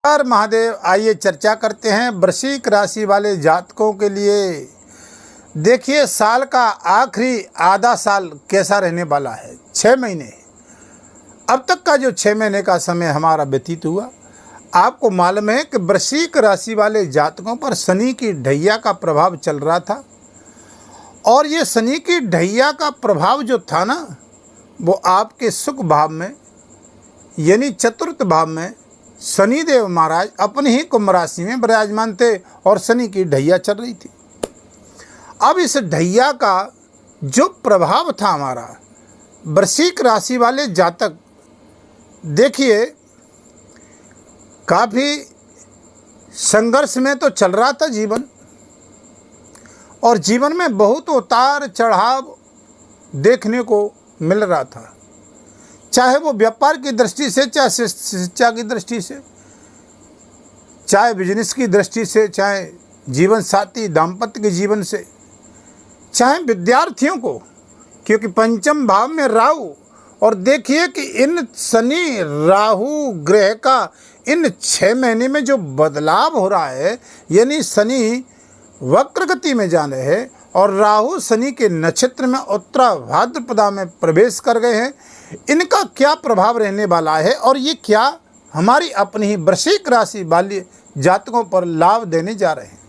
हर महादेव। आइए चर्चा करते हैं वृश्चिक राशि वाले जातकों के लिए। देखिए, साल का आखिरी आधा साल कैसा रहने वाला है। 6 महीने अब तक का जो 6 महीने का समय हमारा व्यतीत हुआ, आपको मालूम है कि वृश्चिक राशि वाले जातकों पर शनि की ढैया का प्रभाव चल रहा था। और ये शनि की ढैया का प्रभाव जो था ना, वो आपके सुख भाव में यानी चतुर्थ भाव में शनिदेव महाराज अपनी ही कुंभ राशि में विराजमान थे और शनि की ढैया चल रही थी। अब इस ढैया का जो प्रभाव था हमारा वृश्चिक राशि वाले जातक, देखिए काफ़ी संघर्ष में तो चल रहा था जीवन, और जीवन में बहुत उतार चढ़ाव देखने को मिल रहा था, चाहे वो व्यापार की दृष्टि से, चाहे शिक्षा की दृष्टि से, चाहे बिजनेस की दृष्टि से, चाहे जीवन साथी दाम्पत्य के जीवन से, चाहे विद्यार्थियों को, क्योंकि पंचम भाव में राहु। और देखिए कि इन शनि राहु ग्रह का इन 6 महीने में जो बदलाव हो रहा है, यानी शनि वक्र गति में जा रहे हैं और राहु शनि के नक्षत्र में उत्तरा भाद्रपदा में प्रवेश कर गए हैं। इनका क्या प्रभाव रहने वाला है और ये क्या हमारी अपनी ही वृश्चिक राशि वाले जातकों पर लाभ देने जा रहे हैं।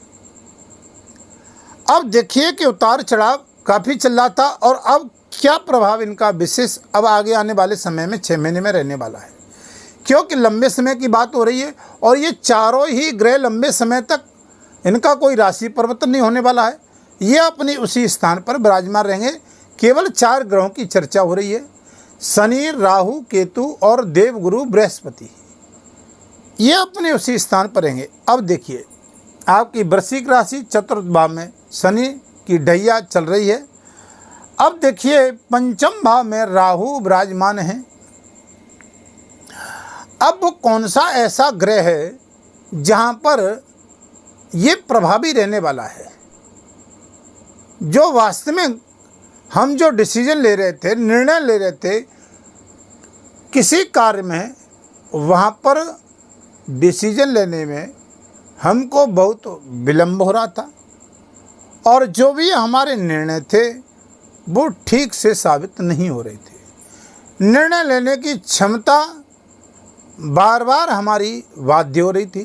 अब देखिए कि उतार चढ़ाव काफ़ी चल रहा था, और अब क्या प्रभाव इनका विशेष अब आगे आने वाले समय में 6 महीने में रहने वाला है, क्योंकि लंबे समय की बात हो रही है और ये चारों ही ग्रह लंबे समय तक इनका कोई राशि परिवर्तन नहीं होने वाला है। ये अपनी उसी स्थान पर विराजमान रहेंगे। केवल 4 ग्रहों की चर्चा हो रही है, शनि राहु केतु और देवगुरु बृहस्पति, ये अपने उसी स्थान पर रहेंगे। अब देखिए, आपकी वृश्चिक राशि चतुर्थ भाव में शनि की ढैया चल रही है। अब देखिए, पंचम भाव में राहु विराजमान है। अब वो कौन सा ऐसा ग्रह है जहाँ पर ये प्रभावी रहने वाला है, जो वास्तव में हम जो डिसीजन ले रहे थे, निर्णय ले रहे थे किसी कार्य में, वहाँ पर डिसीजन लेने में हमको बहुत विलंब हो रहा था, और जो भी हमारे निर्णय थे वो ठीक से साबित नहीं हो रहे थे। निर्णय लेने की क्षमता बार बार हमारी बाध्य हो रही थी,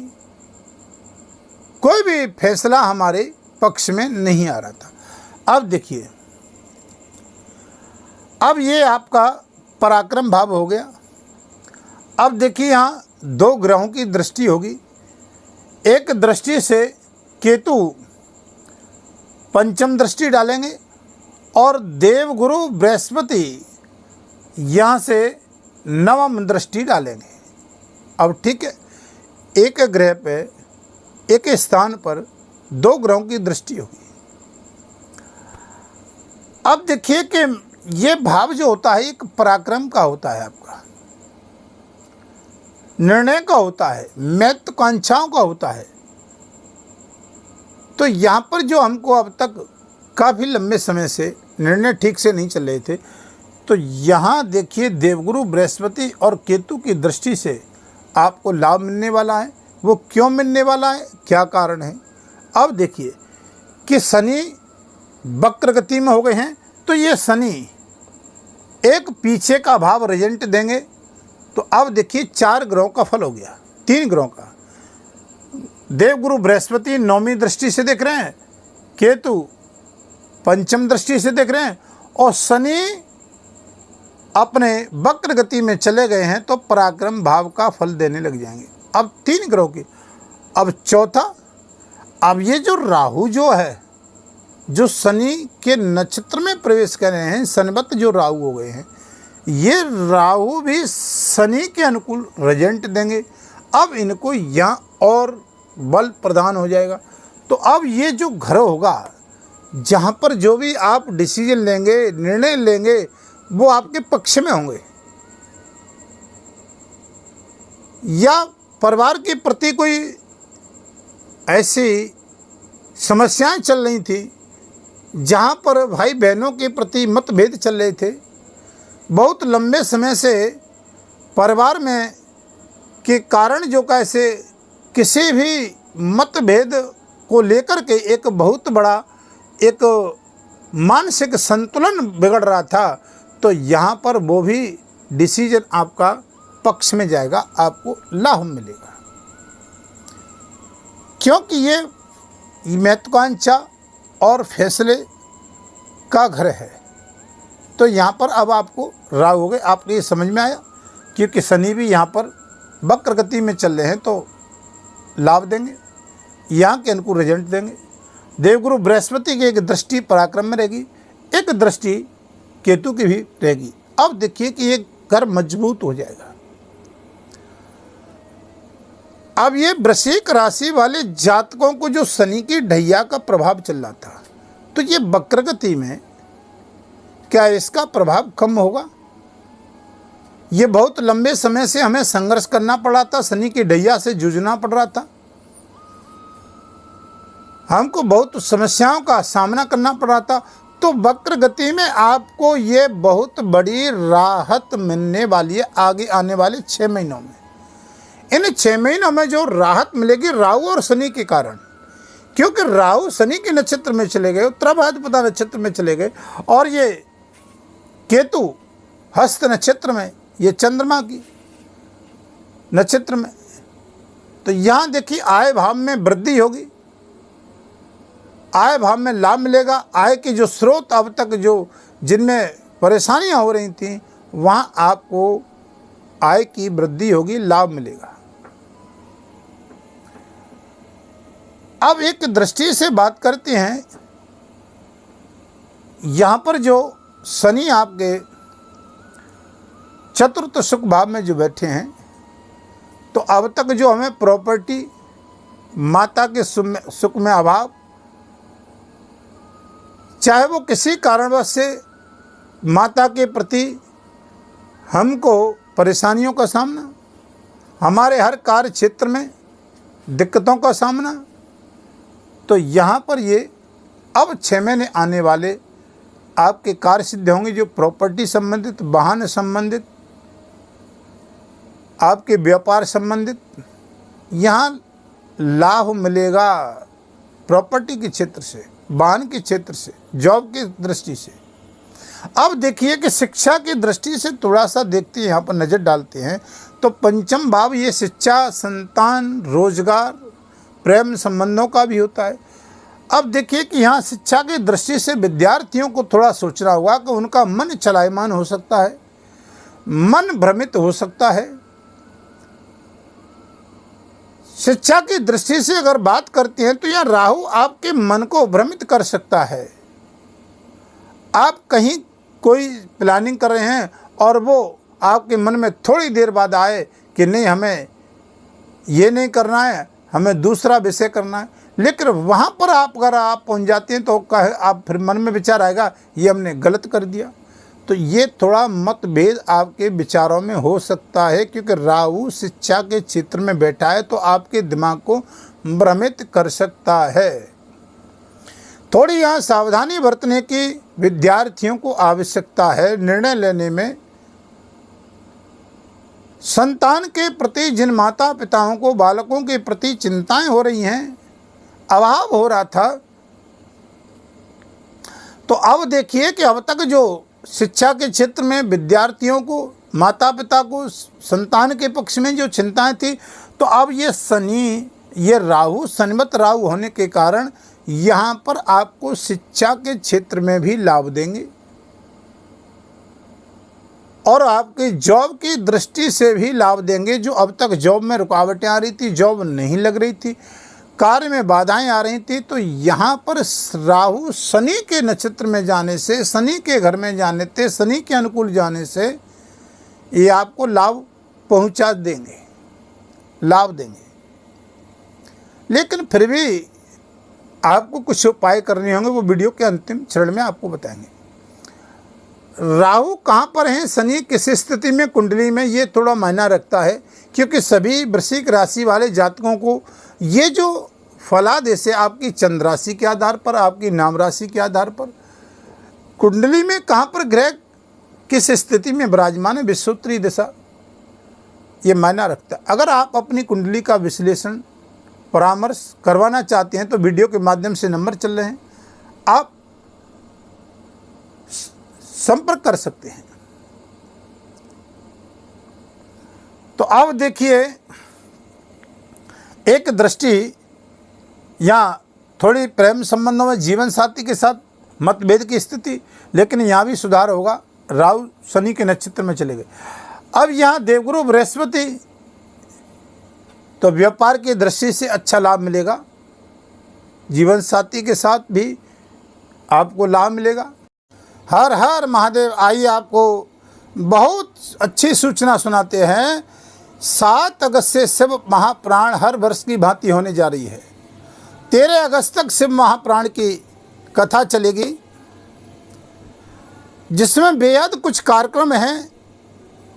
कोई भी फैसला हमारे पक्ष में नहीं आ रहा था। अब देखिए, अब ये आपका पराक्रम भाव हो गया। अब देखिए, यहाँ 2 ग्रहों की दृष्टि होगी। एक दृष्टि से केतु पंचम दृष्टि डालेंगे और देवगुरु बृहस्पति यहाँ से नवम दृष्टि डालेंगे। अब ठीक है, एक ग्रह पे एक स्थान पर 2 ग्रहों की दृष्टि होगी। अब देखिए कि ये भाव जो होता है एक पराक्रम का होता है, आपका निर्णय का होता है, महत्वाकांक्षाओं का होता है। तो यहाँ पर जो हमको अब तक काफ़ी लंबे समय से निर्णय ठीक से नहीं चल रहे थे, तो यहाँ देखिए देवगुरु बृहस्पति और केतु की दृष्टि से आपको लाभ मिलने वाला है। वो क्यों मिलने वाला है, क्या कारण है। अब देखिए कि शनि वक्र गति में हो गए हैं, तो ये शनि एक पीछे का भाव रिजल्ट देंगे। तो अब देखिए 4 ग्रहों का फल हो गया, 3 ग्रहों का। देवगुरु बृहस्पति 9वीं दृष्टि से देख रहे हैं, केतु पंचम दृष्टि से देख रहे हैं, और शनि अपने वक्र गति में चले गए हैं, तो पराक्रम भाव का फल देने लग जाएंगे। अब 3 ग्रहों की। अब चौथा, अब ये जो राहु जो है, जो शनि के नक्षत्र में प्रवेश कर रहे हैं, शनिवत जो राहु हो गए हैं, ये राहु भी शनि के अनुकूल रिजल्ट देंगे। अब इनको यहाँ और बल प्रदान हो जाएगा। तो अब ये जो घर होगा, जहाँ पर जो भी आप डिसीजन लेंगे, निर्णय लेंगे, वो आपके पक्ष में होंगे। या परिवार के प्रति कोई ऐसी समस्याएं चल रही थी, जहाँ पर भाई बहनों के प्रति मतभेद चल रहे थे, बहुत लंबे समय से परिवार में के कारण जो कैसे किसी भी मतभेद को लेकर के एक बहुत बड़ा एक मानसिक संतुलन बिगड़ रहा था, तो यहाँ पर वो भी डिसीजन आपका पक्ष में जाएगा, आपको लाभ मिलेगा। क्योंकि ये महत्वाकांक्षा और फैसले का घर है। तो यहाँ पर अब आपको राहु हो गए, आपको ये समझ में आया। क्योंकि शनि भी यहाँ पर वक्र गति में चल रहे हैं तो लाभ देंगे, यहाँ के अनुकूल रिजल्ट देंगे। देवगुरु बृहस्पति की एक दृष्टि पराक्रम में रहेगी, एक दृष्टि केतु की भी रहेगी। अब देखिए कि ये घर मजबूत हो जाएगा। अब ये वृश्चिक राशि वाले जातकों को जो शनि की ढैया का प्रभाव चल रहा था, तो ये वक्र गति में क्या इसका प्रभाव कम होगा? ये बहुत लंबे समय से हमें संघर्ष करना पड़ा था, शनि की ढैया से जूझना पड़ रहा था, हमको बहुत समस्याओं का सामना करना पड़ रहा था। तो वक्र गति में आपको ये बहुत बड़ी राहत मिलने वाली है आगे आने वाले 6 महीनों में। इन 6 महीनों में जो राहत मिलेगी राहु और शनि के कारण, क्योंकि राहु शनि के नक्षत्र में चले गए, उत्तरा भाद्रपदा नक्षत्र में चले गए, और ये केतु हस्त नक्षत्र में, ये चंद्रमा की नक्षत्र में। तो यहाँ देखिए आय भाव में वृद्धि होगी, आय भाव में लाभ मिलेगा। आय के जो स्रोत अब तक जो जिनमें परेशानियां हो रही थी, वहाँ आपको आय की वृद्धि होगी, लाभ मिलेगा। अब एक दृष्टि से बात करते हैं, यहाँ पर जो शनि आपके चतुर्थ सुख भाव में जो बैठे हैं, तो अब तक जो हमें प्रॉपर्टी, माता के सुख में अभाव, चाहे वो किसी कारणवश से माता के प्रति हमको परेशानियों का सामना, हमारे हर कार्य क्षेत्र में दिक्कतों का सामना, तो यहाँ पर ये अब 6 महीने आने वाले आपके कार्य सिद्ध होंगे। जो प्रॉपर्टी संबंधित, वाहन संबंधित, आपके व्यापार संबंधित, यहाँ लाभ मिलेगा। प्रॉपर्टी के क्षेत्र से, वाहन के क्षेत्र से, जॉब की दृष्टि से। अब देखिए कि शिक्षा की दृष्टि से थोड़ा सा देखते हैं, यहाँ पर नज़र डालते हैं, तो पंचम भाव ये शिक्षा, संतान, रोजगार, प्रेम संबंधों का भी होता है। अब देखिए कि यहाँ शिक्षा की दृष्टि से विद्यार्थियों को थोड़ा सोचना होगा कि उनका मन चलायमान हो सकता है, मन भ्रमित हो सकता है। शिक्षा की दृष्टि से अगर बात करते हैं तो यह राहु आपके मन को भ्रमित कर सकता है। आप कहीं कोई प्लानिंग कर रहे हैं और वो आपके मन में थोड़ी देर बाद आए कि नहीं, हमें ये नहीं करना है, हमें दूसरा विषय करना है, लेकिन वहाँ पर अगर आप पहुँच जाते हैं तो आप फिर मन में विचार आएगा ये हमने गलत कर दिया। तो ये थोड़ा मतभेद आपके विचारों में हो सकता है, क्योंकि राहु शिक्षा के क्षेत्र में बैठा है तो आपके दिमाग को भ्रमित कर सकता है। थोड़ी यहाँ सावधानी बरतने की विद्यार्थियों को आवश्यकता है। निर्णय लेने में संतान के प्रति जिन माता पिताओं को बालकों के प्रति चिंताएं हो रही हैं, अभाव हो रहा था, तो अब देखिए कि अब तक जो शिक्षा के क्षेत्र में विद्यार्थियों को, माता पिता को, संतान के पक्ष में जो चिंताएं थी, तो अब ये शनि, ये राहु, शनिमत राहु होने के कारण यहाँ पर आपको शिक्षा के क्षेत्र में भी लाभ देंगे, और आपकी जॉब की दृष्टि से भी लाभ देंगे। जो अब तक जॉब में रुकावटें आ रही थी, जॉब नहीं लग रही थी, कार्य में बाधाएं आ रही थी, तो यहाँ पर राहु शनि के नक्षत्र में जाने से, शनि के घर में जाने से, शनि के अनुकूल जाने से ये आपको लाभ पहुँचा देंगे, लाभ देंगे। लेकिन फिर भी आपको कुछ उपाय करने होंगे, वो वीडियो के अंतिम चरण में आपको बताएंगे। राहु कहाँ पर हैं, शनि किस स्थिति में कुंडली में, ये थोड़ा मायना रखता है, क्योंकि सभी वृश्चिक राशि वाले जातकों को ये जो फलादेश है आपकी चंद्र राशि के आधार पर, आपकी नाम राशि के आधार पर, कुंडली में कहाँ पर ग्रह किस स्थिति में विराजमान है, विषुवत्तरी दिशा, ये मायना रखता है। अगर आप अपनी कुंडली का विश्लेषण परामर्श करवाना चाहते हैं तो वीडियो के माध्यम से नंबर चल रहे हैं, आप संपर्क कर सकते हैं। तो अब देखिए, एक दृष्टि या थोड़ी प्रेम संबंधों में जीवन साथी के साथ मतभेद की स्थिति, लेकिन यहाँ भी सुधार होगा। राहु शनि के नक्षत्र में चले गए। अब यहाँ देवगुरु बृहस्पति, तो व्यापार की दृष्टि से अच्छा लाभ मिलेगा, जीवन साथी के साथ भी आपको लाभ मिलेगा। हर हर महादेव। आइए आपको बहुत अच्छी सूचना सुनाते हैं। 7 अगस्त से शिव महाप्राण हर वर्ष की भांति होने जा रही है। 13 अगस्त तक शिव महाप्राण की कथा चलेगी, जिसमें बेहद कुछ कार्यक्रम हैं।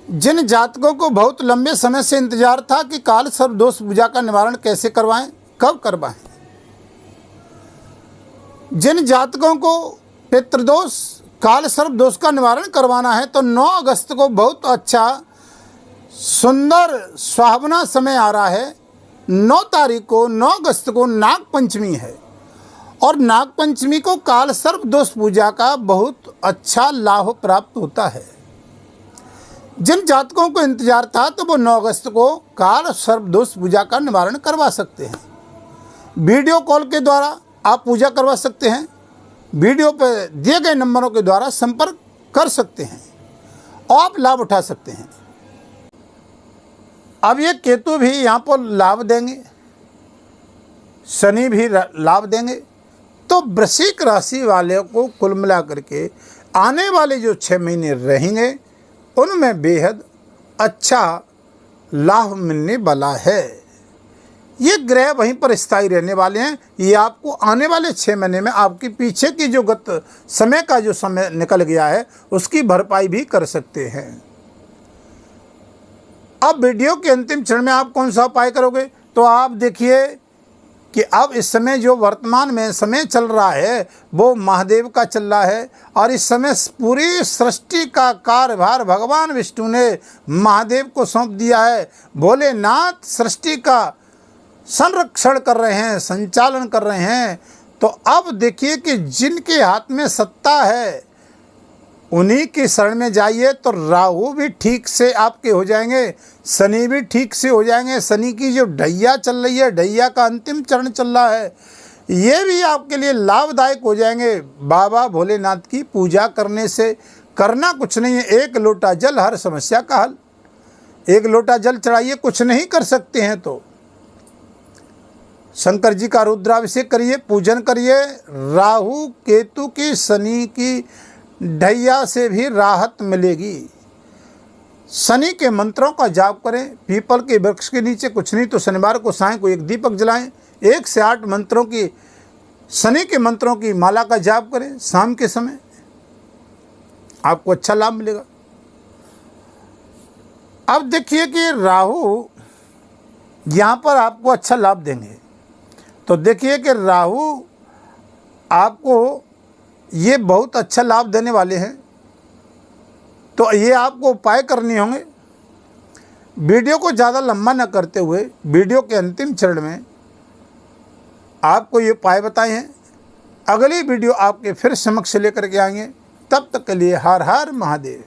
जिन जातकों को बहुत लंबे समय से इंतजार था कि काल सर्प दोष पूजा का निवारण कैसे करवाएं, कब करवाएं, जिन जातकों को पितृदोष काल सर्प दोष का निवारण करवाना है, तो 9 अगस्त को बहुत अच्छा सुंदर सुहावना समय आ रहा है। 9 तारीख को 9 अगस्त को नाग पंचमी है, और नाग पंचमी को काल सर्प दोष पूजा का बहुत अच्छा लाभ प्राप्त होता है। जिन जातकों को इंतजार था तो वो 9 अगस्त को काल सर्प दोष पूजा का निवारण करवा सकते हैं। वीडियो कॉल के द्वारा आप पूजा करवा सकते हैं, वीडियो पर दिए गए नंबरों के द्वारा संपर्क कर सकते हैं और आप लाभ उठा सकते हैं। अब ये केतु भी यहाँ पर लाभ देंगे, शनि भी लाभ देंगे। तो वृश्चिक राशि वाले को कुल मिलाकर के आने वाले जो 6 महीने रहेंगे, उनमें बेहद अच्छा लाभ मिलने वाला है। ये ग्रह वहीं पर स्थायी रहने वाले हैं। ये आपको आने वाले 6 महीने में आपके पीछे की जो गत समय का जो समय निकल गया है, उसकी भरपाई भी कर सकते हैं। अब वीडियो के अंतिम क्षण में आप कौन सा उपाय करोगे? तो आप देखिए कि अब इस समय जो वर्तमान में समय चल रहा है वो महादेव का चल रहा है, और इस समय पूरी सृष्टि का कार्यभार भगवान विष्णु ने महादेव को सौंप दिया है। भोलेनाथ सृष्टि का संरक्षण कर रहे हैं, संचालन कर रहे हैं। तो अब देखिए कि जिनके हाथ में सत्ता है उन्हीं की शरण में जाइए, तो राहु भी ठीक से आपके हो जाएंगे, शनि भी ठीक से हो जाएंगे। शनि की जो ढैया चल रही है, ढैया का अंतिम चरण चल रहा है, ये भी आपके लिए लाभदायक हो जाएंगे। बाबा भोलेनाथ की पूजा करने से करना कुछ नहीं है, 1 लोटा जल हर समस्या का हल। 1 लोटा जल चढ़ाइए, कुछ नहीं कर सकते हैं तो शंकर जी का रुद्राभिषेक करिए, पूजन करिए। राहु केतु की शनि की ढैया से भी राहत मिलेगी। शनि के मंत्रों का जाप करें, पीपल के वृक्ष के नीचे, कुछ नहीं तो शनिवार को साय को 1 दीपक जलाएं। 1 से 8 मंत्रों की, शनि के मंत्रों की माला का जाप करें शाम के समय, आपको अच्छा लाभ मिलेगा। अब देखिए कि राहु यहाँ पर आपको अच्छा लाभ देंगे। तो देखिए कि राहु आपको ये बहुत अच्छा लाभ देने वाले हैं। तो ये आपको उपाय करने होंगे। वीडियो को ज़्यादा लंबा न करते हुए वीडियो के अंतिम चरण में आपको ये उपाय बताए हैं। अगली वीडियो आपके फिर समक्ष लेकर के आएंगे। तब तक के लिए हर हर महादेव।